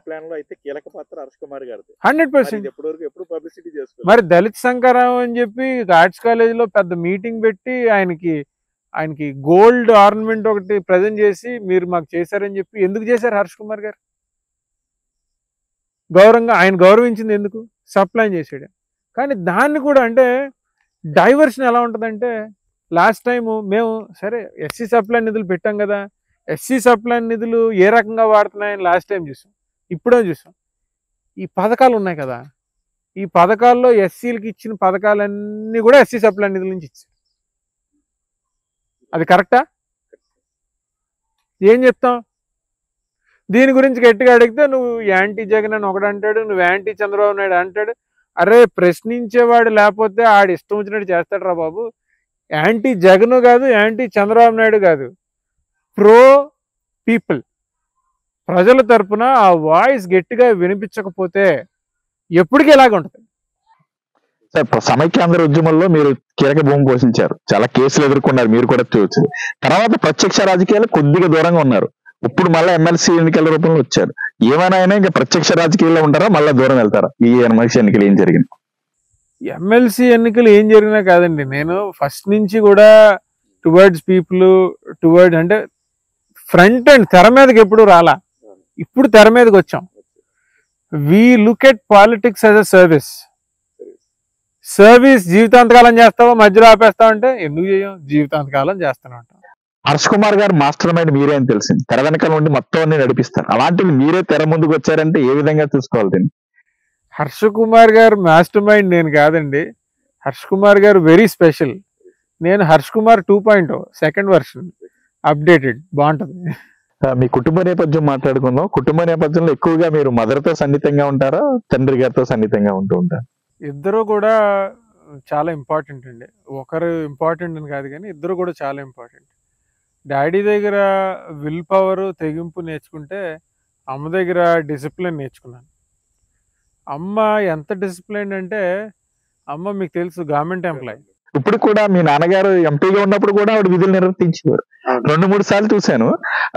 ప్లాన్ లో అయితే కీలక పాత్ర హర్ష్ కుమార్ గారిది. 100%. ఎప్పుడు పబ్లిసిటీ చేసుకోవాలి. మరి దళిత సంకారం అని చెప్పి ఆర్ట్స్ కాలేజీలో పెద్ద మీటింగ్ పెట్టి ఆయనకి గోల్డ్ ఆర్నమెంట్ ఒకటి ప్రజెంట్ చేసి మీరు మాకు చేశారని చెప్పి ఎందుకు చేశారు హర్ష్ కుమార్ గారు? ఆయన గౌరవించింది ఎందుకు? సప్లై చేసాడు. కానీ దాన్ని కూడా అంటే డైవర్షన్ ఎలా ఉంటుందంటే, లాస్ట్ టైము మేము సరే ఎస్సీ సప్లై నిధులు పెట్టాం కదా, ఎస్సీ సప్లై నిధులు ఏ రకంగా వాడుతున్నాయని లాస్ట్ టైం చూసాం, ఇప్పుడే చూసాం. ఈ పథకాలు ఉన్నాయి కదా, ఈ పథకాల్లో ఎస్సీలకి ఇచ్చిన పథకాలన్నీ కూడా ఎస్సీ సప్లై నిధుల నుంచి ఇచ్చారు. అది కరెక్టా? ఏం చెప్తాం? దీని గురించి గట్టిగా అడిగితే నువ్వు యాంటీ జగన్ అని ఒకడు అంటాడు, నువ్వు యాంటీ చంద్రబాబు నాయుడు అంటాడు. అరే ప్రశ్నించేవాడు లేకపోతే ఆడు ఇష్టం వచ్చినట్టు చేస్తాడు రా బాబు. యాంటీ జగన్ కాదు, యాంటీ చంద్రబాబు నాయుడు కాదు, ప్రో పీపుల్, ప్రజల తరపున ఆ వాయిస్ గట్టిగా వినిపించకపోతే ఎప్పటికీ ఇలాగ ఉంటుంది. సార్ సమైక్యాంధ్ర ఉద్యమంలో మీరు కీలక భూమి పోషించారు, చాలా కేసులు ఎదుర్కొన్నారు, మీరు కూడా చూడొచ్చు. తర్వాత ప్రత్యక్ష రాజకీయాలు కొద్దిగా దూరంగా ఉన్నారు, ఇప్పుడు మళ్ళీ ఎమ్మెల్సీ ఎన్నికల రూపంలో వచ్చారు. ఏమైనా ఇంకా ప్రత్యక్ష రాజకీయాల్లో ఉంటారా, మళ్ళీ దూరం వెళ్తారా? ఈ ఎమ్మెల్సీ ఎన్నికలు ఏం జరిగింది? ఎమ్మెల్సీ ఎన్నికలు ఏం జరిగినా కాదండి, నేను ఫస్ట్ నుంచి కూడా టువర్డ్స్ పీపుల్, అంటే ఫ్రంట్ అండ్ తెర మీదకి ఎప్పుడు రాలా, ఇప్పుడు తెర మీదకి వచ్చాం. We look at politics as a service. జీవితాంతకాలం చేస్తావా, మధ్యలో ఆపేస్తావు అంటే ఎందుకు చేయం, జీవితాంతకాలం చేస్తూనే ఉంటాం. హర్ష్ కుమార్ గారు మాస్టర్ మైండ్ మీరే అని తెలిసింది, తెర వెనకాల నుండి మొత్తం అన్ని నడిపిస్తారు. అలాంటివి మీరే తెర ముందుకు వచ్చారంటే ఏ విధంగా చూసుకోవాలి దీన్ని? హర్ష్ కుమార్ గారు మాస్టర్ మైండ్ నేను కాదండి. హర్ష్ కుమార్ గారు వెరీ స్పెషల్. నేను Harsh Kumar 2.0 second version, updated, బాగుంటుంది. మీ కుటుంబ నేపథ్యం మాట్లాడుకుందాం. కుటుంబ నేపథ్యంలో ఎక్కువగా మీరు మదర్తో సన్నిహితంగా ఉంటారా, తండ్రి గారితో సన్నిహితంగా ఉంటూ ఉంటారా? ఇద్దరు కూడా చాలా ఇంపార్టెంట్ అండి. ఒకరు ఇంపార్టెంట్ అని కాదు కానీ ఇద్దరు కూడా చాలా ఇంపార్టెంట్. డాడీ దగ్గర విల్ పవర్, తెగింపు నేర్చుకుంటే అమ్మ దగ్గర డిసిప్లిన్ నేర్చుకున్నాను. అమ్మ ఎంత డిసిప్లిన్ అంటే, అమ్మ మీకు తెలుసు గవర్నమెంట్ ఎంప్లాయీ. ఇప్పుడు కూడా మీ నాన్నగారు ఎంపీగా ఉన్నప్పుడు కూడా ఆవిడ విధులు నిర్వర్తించేవారు. 2-3 సార్లు చూశాను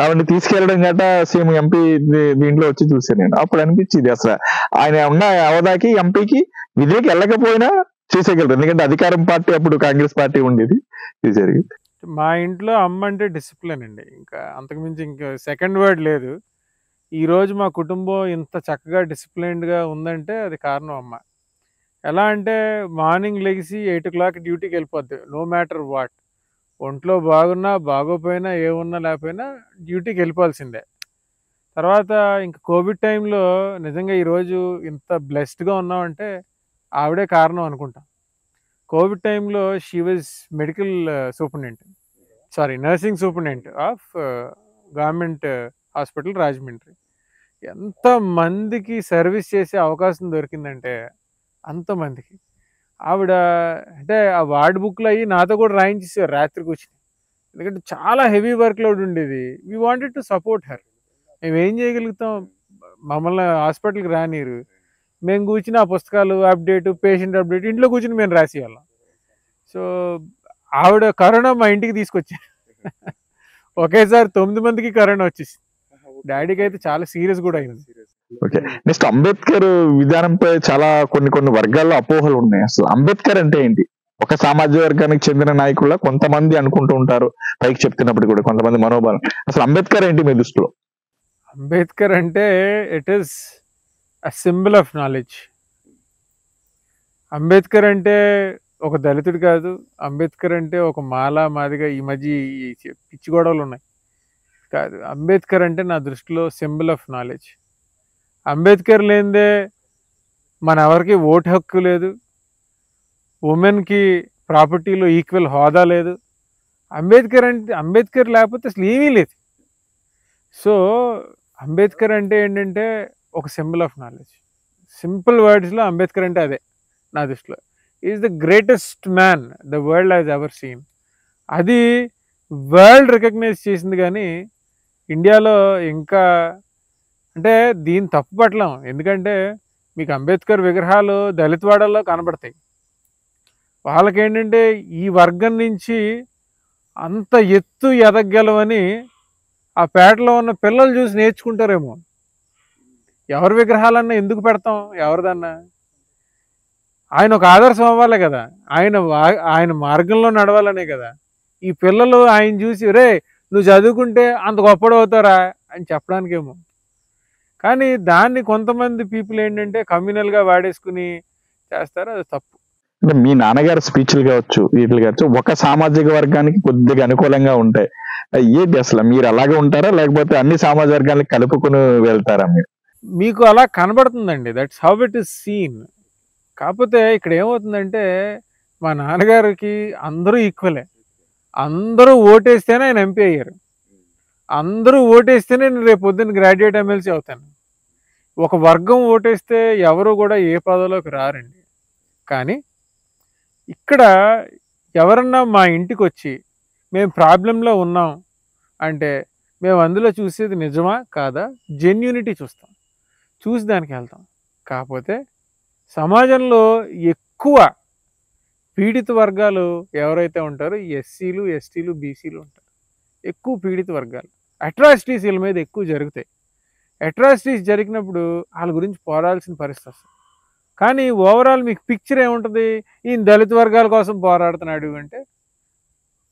ఆవిడని తీసుకెళ్లడం గట్రా, సేమ్ ఎంపీ దీంట్లో వచ్చి చూశాను నేను. అప్పుడు అనిపించింది అసలు ఆయన ఉన్న హోదాకి ఎంపీకి విధులకి వెళ్ళకపోయినా చేసేయగలరు, ఎందుకంటే అధికారం పార్టీ అప్పుడు కాంగ్రెస్ పార్టీ ఉండేది. ఇది జరిగింది. మా ఇంట్లో అమ్మ అంటే డిసిప్లిన్ అండి, ఇంకా అంతకుమించి ఇంకా సెకండ్ వర్డ్ లేదు. ఈరోజు మా కుటుంబం ఇంత చక్కగా డిసిప్లైన్డ్గా ఉందంటే అది కారణం అమ్మ. ఎలా అంటే మార్నింగ్ లెగిసి 8 o'clock డ్యూటీకి వెళ్ళిపోద్ది, నో మ్యాటర్ వాట్. ఒంట్లో బాగున్నా బాగోపోయినా, ఏమున్నా లేకపోయినా డ్యూటీకి వెళ్ళిపోవాల్సిందే. తర్వాత ఇంక కోవిడ్ టైంలో నిజంగా ఈరోజు ఇంత బ్లెస్డ్గా ఉన్నామంటే ఆవిడే కారణం అనుకుంటాం. కోవిడ్ టైంలో she was medical nursing superintendent of government hospital Rajahmundry. ఎంతమందికి సర్వీస్ చేసే అవకాశం దొరికిందంటే అంతమందికి. ఆవిడ అంటే ఆ వార్డ్ బుక్లు అయ్యి నాతో కూడా రాయించేసారు రాత్రి కూర్చుని, ఎందుకంటే చాలా హెవీ వర్క్ లోడ్ ఉండేది. We wanted to support her. మేము ఏం చేయగలుగుతాం, మమ్మల్ని హాస్పిటల్కి రానిరు, మేము కూర్చుని ఆ పుస్తకాలు అప్డేట్, పేషెంట్ అప్డేట్ ఇంట్లో కూర్చుని మేము రాసేవాళ్ళం. సో ఆవిడ కరోనా మా ఇంటికి తీసుకొచ్చారు. ఒకేసారి 9 మందికి కరోనా వచ్చేసి, డాడీకి అయితే చాలా సీరియస్ కూడా అయింది. ఓకే, నెక్స్ట్ అంబేద్కర్ విధానంపై చాలా కొన్ని వర్గాల్లో అపోహలు ఉన్నాయి. అసలు అంబేద్కర్ అంటే ఏంటి? ఒక సామాజిక వర్గానికి చెందిన నాయకుల కొంతమంది అనుకుంటూ ఉంటారు, పైకి చెప్తున్నప్పుడు కూడా కొంతమంది మనోభావం. అసలు అంబేద్కర్ ఏంటి మీ దృష్టిలో? అంబేద్కర్ అంటే it is a symbol of knowledge. Ambedkar అంటే ఒక దళితుడు కాదు, అంబేద్కర్ అంటే ఒక మాదిగా ఈ మధ్య పిచ్చి గొడవలు ఉన్నాయి కాదు. అంబేద్కర్ అంటే నా దృష్టిలో సింబల్ ఆఫ్ నాలెడ్జ్. అంబేద్కర్ లేనిదే మన ఎవరికి ఓటు హక్కు లేదు, ఉమెన్కి ప్రాపర్టీలో ఈక్వల్ హోదా లేదు. అంబేద్కర్ లేకపోతే అసలు ఏమీ లేదు. సో అంబేద్కర్ అంటే ఏంటంటే ఒక సింబల్ ఆఫ్ నాలెడ్జ్. సింపుల్ వర్డ్స్లో అంబేద్కర్ అంటే అదే నా దృష్టిలో. Is the greatest man the world has ever seen. అది వరల్డ్ రికగ్నైజ్ చేసింది, కానీ ఇండియాలో ఇంకా అంటే దీన్ని తప్పు పట్టలేం. ఎందుకంటే మీకు అంబేద్కర్ విగ్రహాలు దళితవాడల్లో కనబడతాయి. వాళ్ళకేంటంటే ఈ వర్గం నుంచి అంత ఎత్తు ఎదగలవని ఆ పేటలో ఉన్న పిల్లలు చూసి నేర్చుకుంటారేమో. ఎవరి విగ్రహాలన్నా ఎందుకు పెడతాం? ఎవరిదన్నా ఆయన ఒక ఆదర్శం అవ్వాలి కదా, ఆయన మార్గంలో నడవాలనే కదా. ఈ పిల్లలు ఆయన చూసి రే నువ్వు చదువుకుంటే అంత గొప్పడు అవుతారా అని చెప్పడానికేమో. కానీ దాన్ని కొంతమంది పీపుల్ ఏంటంటే కమ్యూనల్గా వాడేసుకుని చేస్తారు, అది తప్పు. అంటే మీ నాన్నగారి స్పీచ్లు కావచ్చు, వీటిలు కావచ్చు, ఒక సామాజిక వర్గానికి కొద్దిగా అనుకూలంగా ఉంటాయి. ఏంటి అసలు మీరు అలాగే ఉంటారా, లేకపోతే అన్ని సామాజిక వర్గాలకు కలుపుకుని వెళ్తారా మీరు? మీకు అలా కనబడుతుందండి, that's how it is seen. కాకపోతే ఇక్కడ ఏమవుతుందంటే మా నాన్నగారికి అందరూ ఈక్వలే. అందరూ ఓటేస్తేనే ఆయన ఎంపీ అయ్యారు. అందరూ ఓటేస్తేనే నేను రేపు పొద్దున్న గ్రాడ్యుయేట్ ఎమ్మెల్సీ అవుతాను. ఒక వర్గం ఓటేస్తే ఎవరు కూడా ఏ పదవిలోకి రారండి. కానీ ఇక్కడ ఎవరన్నా మా ఇంటికి వచ్చి మేము ప్రాబ్లంలో ఉన్నాం అంటే మేము అందులో చూసేది నిజమా కాదా, జెన్యూనిటీ చూస్తాం, చూసి దానికి వెళ్తాం. కాకపోతే సమాజంలో ఎక్కువ పీడిత వర్గాలు ఎవరైతే ఉంటారో ఎస్సీలు, ఎస్టీలు, బీసీలు ఉంటారు. ఎక్కువ పీడిత వర్గాలు. అట్రాసిటీస్ వీళ్ళ మీద ఎక్కువ జరుగుతాయి. అట్రాసిటీస్ జరిగినప్పుడు వాళ్ళ గురించి పోరాడాల్సిన పరిస్థితి వస్తుంది. కానీ ఓవరాల్ మీకు పిక్చర్ ఏముంటుంది? ఈయన దళిత వర్గాల కోసం పోరాడుతున్నాడు అంటే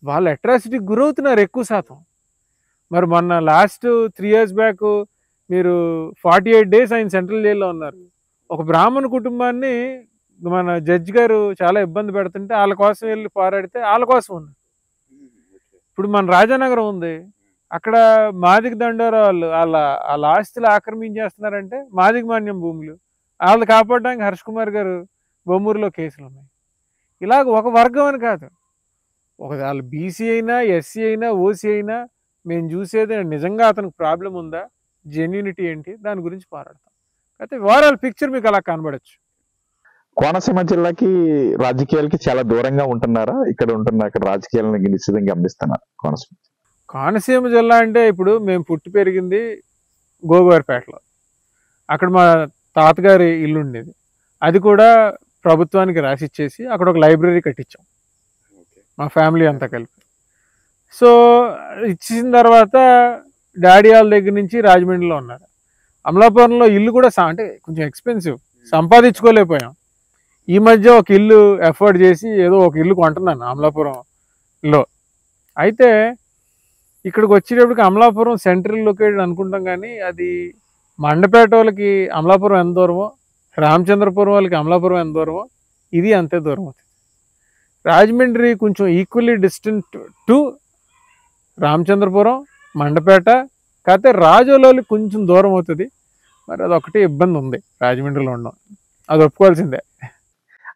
వాళ్ళు అట్రాసిటీకి గురవుతున్నారు ఎక్కువ శాతం. మరి మొన్న లాస్ట్ 3 years బ్యాక్ మీరు 48 days ఆయన సెంట్రల్ జైల్లో ఉన్నారు. ఒక బ్రాహ్మణ కుటుంబాన్ని మన జడ్జి గారు చాలా ఇబ్బంది పెడుతుంటే వాళ్ళ కోసం వెళ్ళి పోరాడితే వాళ్ళ కోసం ఉన్నారు. ఇప్పుడు మన రాజానగరం ఉంది, అక్కడ మాదిగ దండోరా వాళ్ళ ఆస్తులు ఆక్రమించేస్తున్నారంటే మాదిగ మాన్యం భూములు, వాళ్ళని కాపాడడానికి హర్ష్ కుమార్ గారు బొమ్మూరులో కేసులు ఉన్నాయి. ఇలాగ ఒక వర్గం అని కాదు, వాళ్ళు బీసీ అయినా, ఎస్సీ అయినా, ఓసీ అయినా మేము చూసేది నిజంగా అతనికి ప్రాబ్లం ఉందా, జెన్యూనిటీ ఏంటి, దాని గురించి పోరాడతాం. అయితే ఓవరాల్ పిక్చర్ మీకు అలా కనబడచ్చు. కోనసీమ జిల్లాకి రాజకీయాలకి చాలా దూరంగా ఉంటున్నారా? ఇక్కడ ఉంటున్నా, అక్కడ రాజకీయాలను నిశ్చితంగా గమనిస్తున్నారు కోనసీమ జిల్లా అంటే ఇప్పుడు మేము పుట్టి పెరిగింది గోగువారిపేటలో. అక్కడ మా తాతగారి ఇల్లు ఉండేది, అది కూడా ప్రభుత్వానికి రాసిచ్చేసి అక్కడ ఒక లైబ్రరీ కట్టించాం మా ఫ్యామిలీ అంతా కలిపి. సో ఇచ్చిన తర్వాత డాడీ వాళ్ళ దగ్గర నుంచి రాజమండ్రిలో ఉన్నారు. అమలాపురంలో ఇల్లు కూడా అంటే కొంచెం ఎక్స్పెన్సివ్, సంపాదించుకోలేకపోయాం. ఈ మధ్య ఒక ఇల్లు ఎఫోర్డ్ చేసి ఏదో ఒక ఇల్లు కొంటున్నాను అమలాపురంలో. అయితే ఇక్కడికి వచ్చేటప్పటికి అమలాపురం సెంట్రల్ లొకేటెడ్ అనుకుంటాం, కానీ అది మండపేట వాళ్ళకి అమలాపురం ఎంత దూరమో, రామచంద్రపురం వాళ్ళకి అమలాపురం ఎంత దూరమో ఇది అంతే దూరం అవుతుంది. రాజమండ్రి కొంచెం equally distant to Ramachandrapuram, Mandapeta. కాకపోతే రాజోలకి కొంచెం దూరం అవుతుంది. మరి అదొకటి ఇబ్బంది ఉంది రాజమండ్రిలో ఉండడం, అది ఒప్పుకోవాల్సిందే.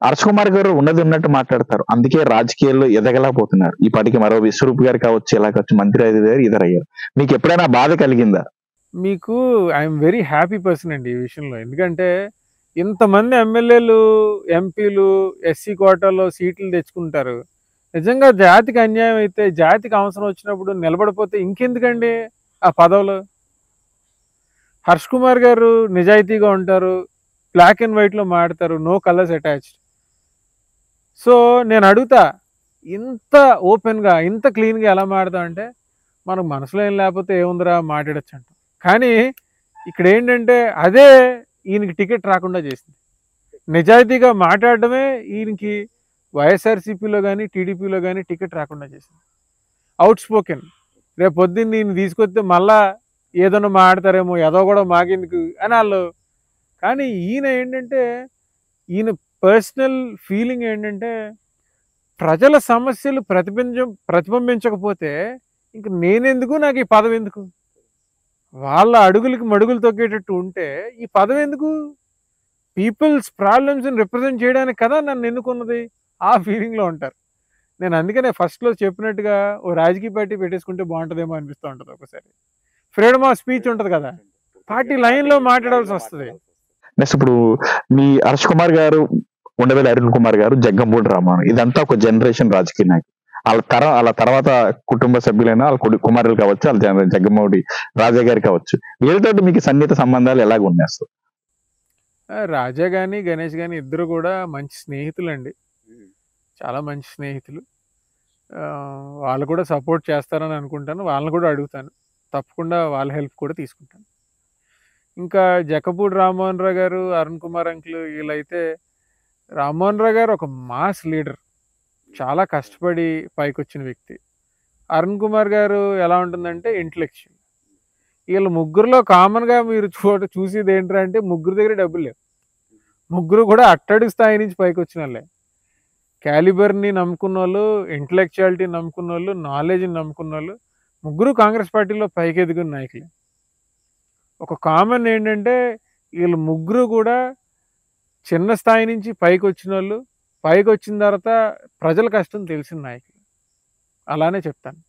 హర్ష్ కుమార్ గారు ఉన్నది ఉన్నట్టు మాట్లాడతారు, అందుకే రాజకీయాల్లో ఎదగలేకపోతున్నారు. ఈ పాటికి మరో విశ్వరూప్ గారు కావచ్చు, ఎలా కావచ్చు, మంత్రి గారు ఎదురయ్యారు. మీకు ఎప్పుడైనా బాధ కలిగిందా? మీకు ఐఎమ్ వెరీ హ్యాపీ పర్సన్ అండి ఈ విషయంలో. ఎందుకంటే ఇంతమంది ఎమ్మెల్యేలు, ఎంపీలు ఎస్సీ కోటాలో సీట్లు తెచ్చుకుంటారు. నిజంగా జాతికి అన్యాయం అయితే, జాతికి అవసరం వచ్చినప్పుడు నిలబడిపోతే ఇంకెందుకండి ఆ పదవులు. హర్ష్ కుమార్ గారు నిజాయితీగా ఉంటారు, బ్లాక్ అండ్ వైట్లో మాడతారు, నో కలర్స్ అటాచ్డ్. సో నేను అడుగుతా, ఇంత ఓపెన్గా ఇంత క్లీన్గా ఎలా మాడతాం అంటే మనకు మనసులో ఏం లేకపోతే ఏముందిరా మాట్లాడచ్చు అంటాం. కానీ ఇక్కడ ఏంటంటే అదే ఈయనకి టికెట్ రాకుండా చేసింది. నిజాయితీగా మాట్లాడడమే ఈయనకి వైఎస్ఆర్సీపీలో కానీ టీడీపీలో కానీ టికెట్ రాకుండా చేసింది. అవుట్ స్పోకెన్, రేపు పొద్దున్న ఈయన తీసుకొస్తే మళ్ళా ఏదైనా మాట్లాడతారేమో, ఏదో కూడా మాకెందుకు అని వాళ్ళు. కానీ ఈయన ఏంటంటే ఈయన పర్సనల్ ఫీలింగ్ ఏంటంటే ప్రజల సమస్యలు ప్రతిబింబించకపోతే ఇంక నేనెందుకు, నాకు ఈ పదవి ఎందుకు, వాళ్ళ అడుగులకి మడుగులు తొక్కేటట్టు ఉంటే ఈ పదవి ఎందుకు, పీపుల్స్ ప్రాబ్లమ్స్ని రిప్రజెంట్ చేయడానికి కదా నన్ను ఎన్నుకున్నది, ఆ ఫీలింగ్లో ఉంటారు. నేను అందుకనే ఫస్ట్లో చెప్పినట్టుగా ఓ రాజకీయ పార్టీ పెట్టేసుకుంటే బాగుంటుందేమో అనిపిస్తూ ఉంటుంది. ఒకసారి ఫ్రీడమ్ ఆఫ్ స్పీచ్ ఉంటుంది కదా, పార్టీ లైన్లో మాట్లాడాల్సి వస్తుంది. నెక్స్ట్ ఇప్పుడు మీ హర్ష్ కుమార్ గారు, ఉండవేలి అరుణ్ కుమార్ గారు, జగ్గంపూడి రామారావు, ఇదంతా ఒక జనరేషన్ రాజకీయ నాయకులు. వాళ్ళ తర్వాత కుటుంబ సభ్యులైనా వాళ్ళ కుమారులు కావచ్చు, వాళ్ళ జగ్గంపూడి రాజా గారు కావచ్చు, వీళ్ళతో మీకు సన్నిహిత సంబంధాలు ఎలాగ ఉన్నాయి? రాజా కానీ గణేష్ కానీ ఇద్దరు కూడా మంచి స్నేహితులు అండి, చాలా మంచి స్నేహితులు. వాళ్ళు కూడా సపోర్ట్ చేస్తారని అనుకుంటాను, వాళ్ళని కూడా అడుగుతాను, తప్పకుండా వాళ్ళ హెల్ప్ కూడా తీసుకుంటాను. ఇంకా జక్కపూడి రామ్మోహన్ రావు గారు, అరుణ్ కుమార్ అంకుల్ వీళ్ళైతే రామ్మోహన్ రావు గారు ఒక మాస్ లీడర్, చాలా కష్టపడి పైకొచ్చిన వ్యక్తి. అరుణ్ కుమార్ గారు ఎలా ఉంటుందంటే ఇంటలెక్చువల్. వీళ్ళు ముగ్గురులో కామన్గా మీరు చూసేది ఏంటంటే ముగ్గురు దగ్గర డబ్బులు లేవు. ముగ్గురు కూడా అట్టడుగు స్థాయి నుంచి పైకి వచ్చిన వాళ్ళే. క్యాలిబర్ని నమ్ముకున్న వాళ్ళు, ఇంటలెక్చువాలిటీ నమ్ముకున్న వాళ్ళు, నాలెడ్జ్ని నమ్ముకున్న వాళ్ళు ముగ్గురు కాంగ్రెస్ పార్టీలో పైకి ఎదిగిన నాయకులే. ఒక కామన్ ఏంటంటే వీళ్ళు ముగ్గురు కూడా చిన్న స్థాయి నుంచి పైకి వచ్చిన వాళ్ళు, పైకి వచ్చిన తర్వాత ప్రజల కష్టం తెలిసిన నాయకులు. అలానే చెప్తాను.